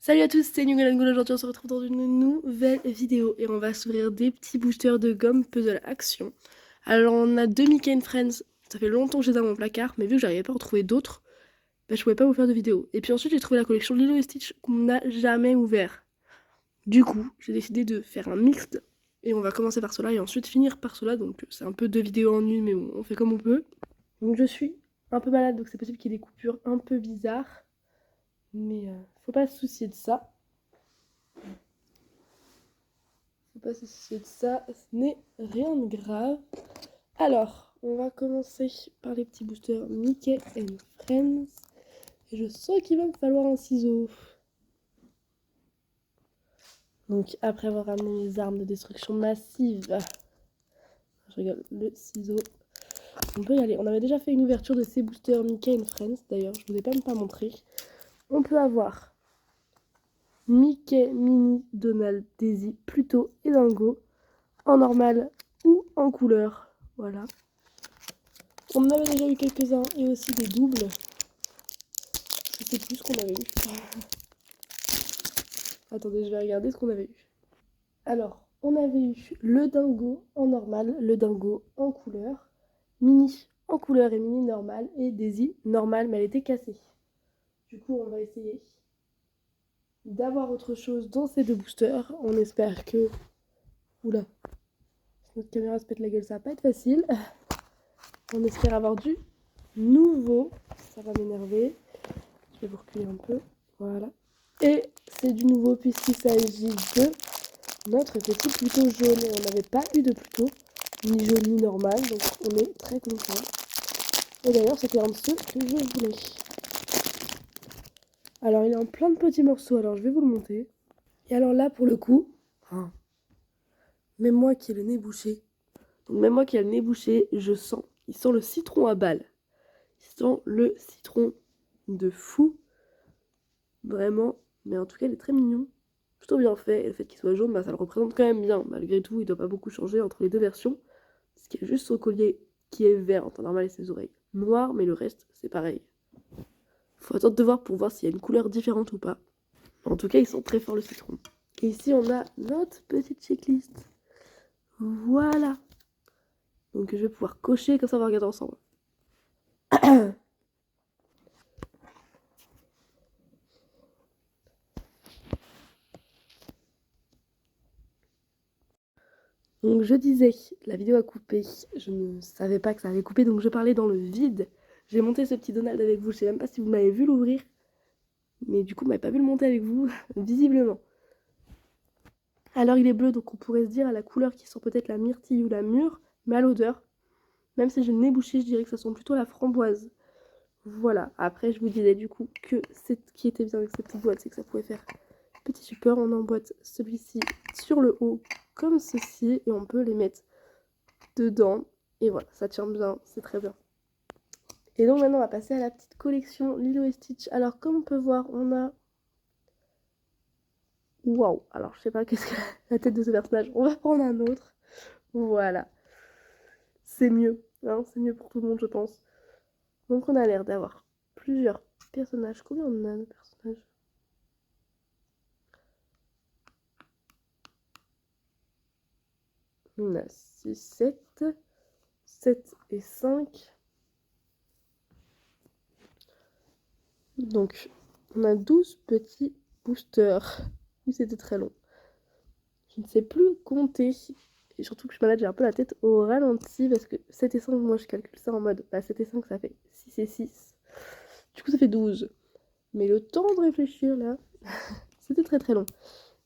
Salut à tous, c'est Nugul Angoul. Aujourd'hui on se retrouve dans une nouvelle vidéo et on va s'ouvrir des petits boosters de gomme Puzzle Action. Alors on a deux Mickey and Friends, ça fait longtemps que j'ai dans mon placard, mais vu que j'arrivais pas à en trouver d'autres, bah, je pouvais pas vous faire de vidéo. Et puis ensuite j'ai trouvé la collection Lilo et Stitch qu'on n'a jamais ouvert. Du coup, j'ai décidé de faire un mixte et on va commencer par cela et ensuite finir par cela, donc c'est un peu deux vidéos en une, mais bon, on fait comme on peut. Donc je suis un peu malade, donc c'est possible qu'il y ait des coupures un peu bizarres, mais faut pas se soucier de ça. Faut pas se soucier de ça, ce n'est rien de grave. Alors, on va commencer par les petits boosters Mickey and Friends. Et je sens qu'il va me falloir un ciseau. Donc, après avoir ramené mes armes de destruction massive, je rigole, le ciseau. On peut y aller. On avait déjà fait une ouverture de ces boosters Mickey and Friends. D'ailleurs, je ne vous ai même pas montré. On peut avoir Mickey, Minnie, Donald, Daisy, Pluto et Dingo en normal ou en couleur. Voilà. On en avait déjà eu quelques-uns et aussi des doubles. Je sais plus ce qu'on avait eu. Attendez, je vais regarder ce qu'on avait eu. Alors, on avait eu le dingo en normal, le dingo en couleur, Mini en couleur et Mini normal, et Daisy normale, mais elle était cassée. Du coup, on va essayer d'avoir autre chose dans ces deux boosters. On espère que... Oula, si notre caméra se pète la gueule, ça va pas être facile. On espère avoir du nouveau. Ça va m'énerver. Je vais vous reculer un peu. Voilà. Et c'est du nouveau puisqu'il s'agit de notre petit Pluto jaune. Et on n'avait pas eu de Pluto, ni jaune ni normal, donc on est très content. Et d'ailleurs, c'était un de ceux que je voulais. Alors, il est en plein de petits morceaux, alors je vais vous le monter. Et alors là, pour le coup, même moi qui ai le nez bouché, donc même moi qui ai le nez bouché, je sens, il sent le citron à balle. Il sent le citron de fou. Vraiment, mais en tout cas, il est très mignon. Plutôt bien fait, et le fait qu'il soit jaune, bah, ça le représente quand même bien. Malgré tout, il doit pas beaucoup changer entre les deux versions. Parce qu'il y a juste son collier qui est vert en temps normal et ses oreilles noires, mais le reste, c'est pareil. Faut attendre de voir pour voir s'il y a une couleur différente ou pas. En tout cas, ils sont très forts, le citron. Et ici, on a notre petite checklist. Voilà. Donc, je vais pouvoir cocher, comme ça, on va regarder ensemble. Donc je disais, la vidéo a coupé, je ne savais pas que ça avait coupé, donc je parlais dans le vide. J'ai monté ce petit Donald avec vous, je sais même pas si vous m'avez vu l'ouvrir, mais du coup, vous m'avez pas vu le monter avec vous, visiblement. Alors il est bleu, donc on pourrait se dire à la couleur qui sent peut-être la myrtille ou la mûre, mais à l'odeur, même si j'ai le nez bouché, je dirais que ça sent plutôt la framboise. Voilà, après je vous disais du coup que ce qui était bien avec cette petite boîte, c'est que ça pouvait faire petit support. On emboîte celui-ci sur le haut, comme ceci, et on peut les mettre dedans. Et voilà, ça tient bien, c'est très bien. Et donc maintenant, on va passer à la petite collection Lilo et Stitch. Alors, comme on peut voir, on a... Waouh. Alors, je sais pas qu'est-ce que la tête de ce personnage. On va prendre un autre. Voilà. C'est mieux. Hein, c'est mieux pour tout le monde, je pense. Donc, on a l'air d'avoir plusieurs personnages. Combien on a de personnages? On a 6, 7. 7 et 5. Donc, on a 12 petits boosters. Oui, c'était très long. Je ne sais plus compter. Et surtout que je suis malade, j'ai un peu la tête au ralenti parce que 7 et 5, moi je calcule ça en mode 7 et 5, ça fait 6 et 6. Du coup, ça fait 12. Mais le temps de réfléchir là, c'était très très long.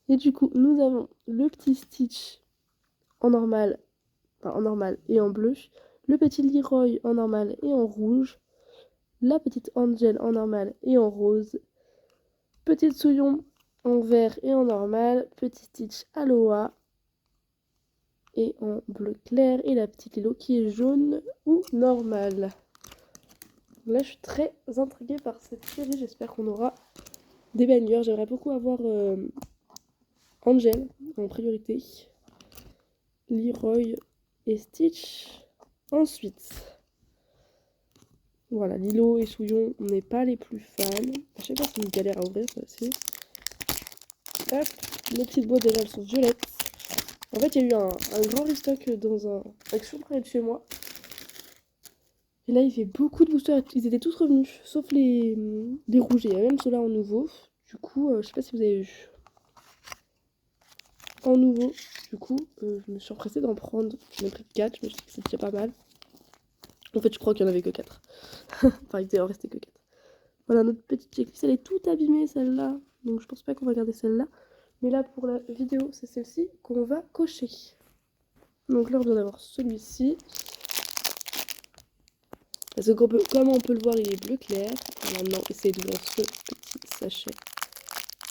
Et du coup, nous avons le petit Stitch en normal, en normal et en bleu, le petit Leroy en normal et en rouge, la petite Angel en normal et en rose, petite Souillon en vert et en normal, petit Stitch Aloha et en bleu clair, et la petite Lilo qui est jaune ou normale. Là, je suis très intriguée par cette série, j'espère qu'on aura des bangers. J'aimerais beaucoup avoir Angel en priorité, Leroy et Stitch ensuite. Voilà, Lilo et Souillon, on n'est pas les plus fans. Je sais pas si c'est une galère à ouvrir ça aussi. Hop, mes petites boîtes déjà elles sont violettes. En fait, il y a eu un grand restock dans un action près de chez moi. Et là, il fait beaucoup de boosters. Ils étaient tous revenus, sauf les rouges. Il y a même ceux-là en nouveau. Du coup, je sais pas si vous avez vu. En nouveau, du coup, je me suis empressée d'en prendre. J'en ai pris 4, je me suis dit que c'était déjà pas mal. En fait, je crois qu'il n'y en avait que 4. Enfin, il en restait que 4. Voilà, notre petite checklist. Elle est toute abîmée, celle-là. Donc, je pense pas qu'on va garder celle-là. Mais là, pour la vidéo, c'est celle-ci qu'on va cocher. Donc là, on vient d'avoir celui-ci. Parce que comme on peut le voir, il est bleu clair. Alors maintenant, essayez d'ouvrir ce petit sachet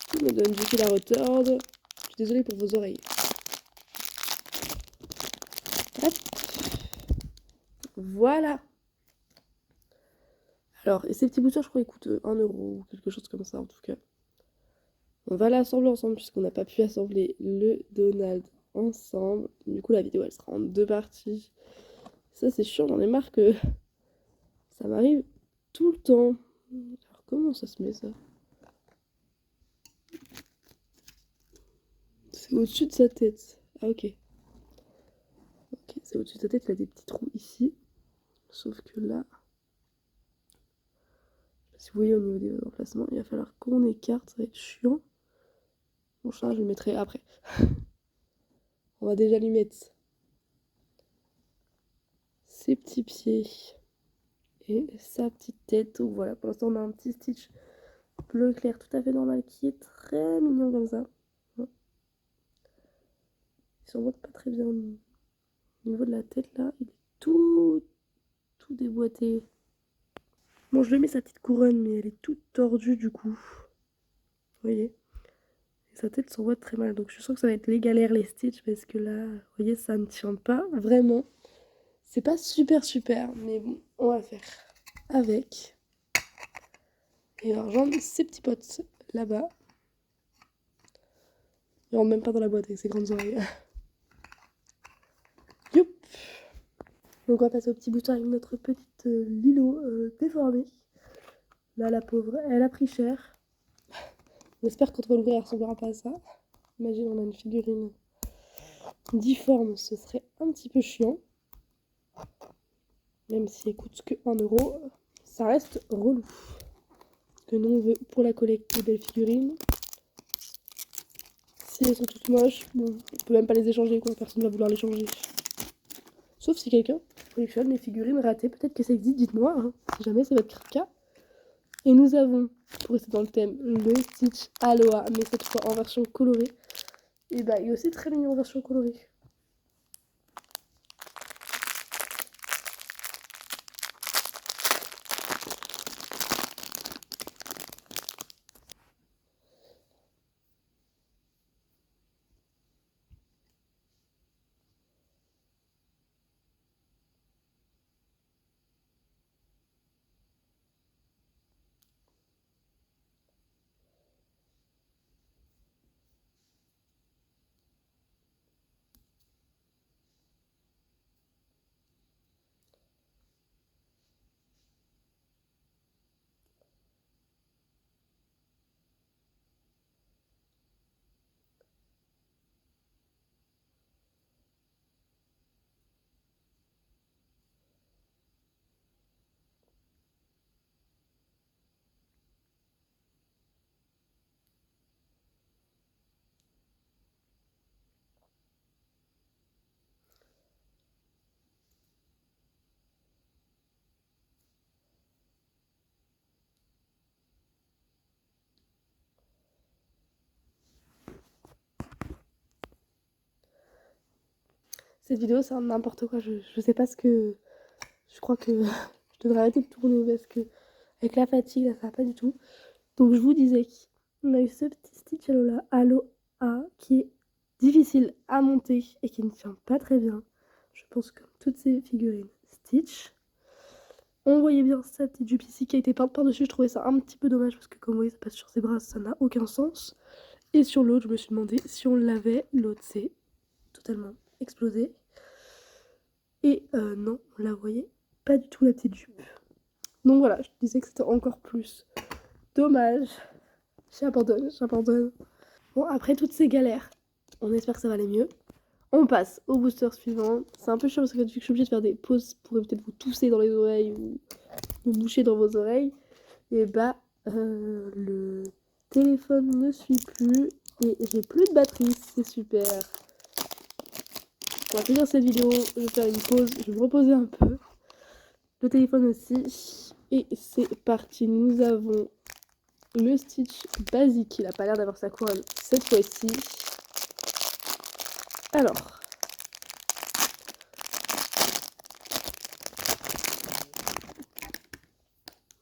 qui me donne du fil à retordre. Je suis désolée pour vos oreilles. Hop. Voilà. Alors, et ces petits boosters, je crois, ils coûtent 1 € ou quelque chose comme ça, en tout cas. On va l'assembler ensemble puisqu'on n'a pas pu assembler le Donald ensemble. Du coup, la vidéo, elle sera en 2 parties. Ça, c'est chiant, j'en ai marre que ça m'arrive tout le temps. Alors, comment ça se met, ça? C'est au-dessus de sa tête. Ah, ok. Ok, c'est au-dessus de sa tête, il a des petits trous ici. Sauf que là, si vous voyez au niveau des emplacements, il va falloir qu'on écarte, ça va être chiant. Bon, ça, je le mettrai après. On va déjà lui mettre ses petits pieds et sa petite tête. Donc voilà, pour l'instant, on a un petit Stitch bleu clair tout à fait normal qui est très mignon comme ça. Il s'en voit pas très bien au niveau de la tête là, il est tout déboîté. Bon, je lui mets sa petite couronne, mais elle est toute tordue du coup. Vous voyez? Et sa tête s'envoie très mal, donc je sens que ça va être les galères les Stitch parce que là, vous voyez, ça ne tient pas vraiment. C'est pas super, mais bon, on va faire avec. Et alors, j'en ai ces petits potes là-bas. Il rentre même pas dans la boîte avec ses grandes oreilles. Youp. Donc on va passer au petit booster avec notre petite Lilo déformée. Là, la pauvre, elle a pris cher. J'espère qu'on va l'ouvrir, elle ressemblera pas à ça. Imagine, on a une figurine difforme, ce serait un petit peu chiant. Même si elle coûte que 1 €, ça reste relou. Que nous, on veut pour la collecte des belles figurines. Si elles sont toutes moches, bon, on peut même pas les échanger, quoi. Personne va vouloir les changer. Sauf si quelqu'un collectionne les figurines ratées. Peut-être que ça existe, dites-moi, hein, si jamais c'est votre cas. Et nous avons, pour rester dans le thème, le Stitch Aloha, mais cette fois en version colorée. Et bah, il est aussi très mignon en version colorée. Cette vidéo, c'est n'importe quoi. Je sais pas ce que... Je crois que je devrais arrêter de tourner parce que avec la fatigue, là, ça va pas du tout. Donc je vous disais qu'on a eu ce petit Stitch Aloha qui est difficile à monter et qui ne tient pas très bien. Je pense comme toutes ces figurines Stitch. On voyait bien sa petite jupe ici qui a été peinte par-dessus. Je trouvais ça un petit peu dommage parce que comme vous voyez, ça passe sur ses bras, ça n'a aucun sens. Et sur l'autre, je me suis demandé si on l'avait. L'autre, c'est totalement explosé. Et non, on la voyait pas du tout la petite jupe. Donc voilà, je disais que c'était encore plus dommage. J'abandonne. Bon, après toutes ces galères, on espère que ça va aller mieux. On passe au booster suivant. C'est un peu chiant parce que je suis obligée de faire des pauses pour éviter de vous tousser dans les oreilles ou vous boucher dans vos oreilles. Et bah, le téléphone ne suit plus et j'ai plus de batterie, c'est super. On va finir cette vidéo, je vais faire une pause, je vais me reposer un peu. Le téléphone aussi. Et c'est parti, nous avons le Stitch basique, il a pas l'air d'avoir sa couronne cette fois-ci. Alors,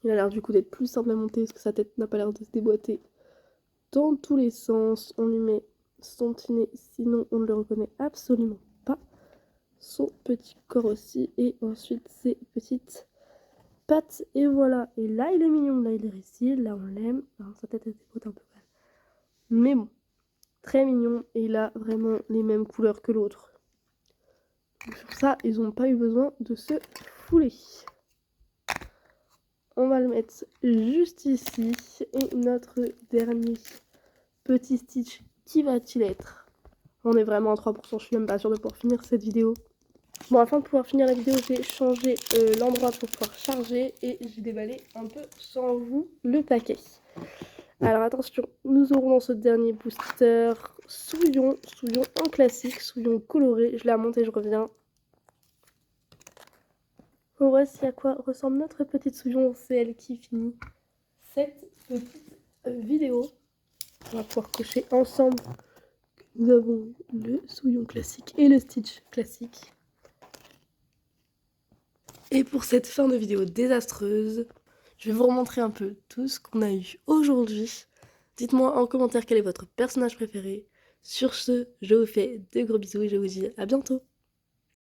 il a l'air du coup d'être plus simple à monter parce que sa tête n'a pas l'air de se déboîter dans tous les sens. On lui met son petit nez, sinon on ne le reconnaît absolument pas. Son petit corps aussi, et ensuite ses petites pattes, et voilà. Et là il est mignon, là il est réussi, là on l'aime. Alors sa tête elle déboîte un peu mal, mais bon, très mignon, et il a vraiment les mêmes couleurs que l'autre. Sur ça, ils n'ont pas eu besoin de se fouler. On va le mettre juste ici. Et notre dernier petit Stitch, qui va-t-il être? On est vraiment à 3%, je suis même pas sûre de pouvoir finir cette vidéo. Bon, afin de pouvoir finir la vidéo, j'ai changé l'endroit pour pouvoir charger et j'ai déballé un peu sans vous le paquet. Alors attention, nous aurons dans ce dernier booster Souillon en classique, Souillon coloré. Je la monte et je reviens. Voici à quoi ressemble notre petite Souillon, c'est elle qui finit cette petite vidéo. On va pouvoir cocher ensemble que nous avons le Souillon classique et le Stitch classique. Et pour cette fin de vidéo désastreuse, je vais vous remontrer un peu tout ce qu'on a eu aujourd'hui. Dites-moi en commentaire quel est votre personnage préféré. Sur ce, je vous fais de gros bisous et je vous dis à bientôt.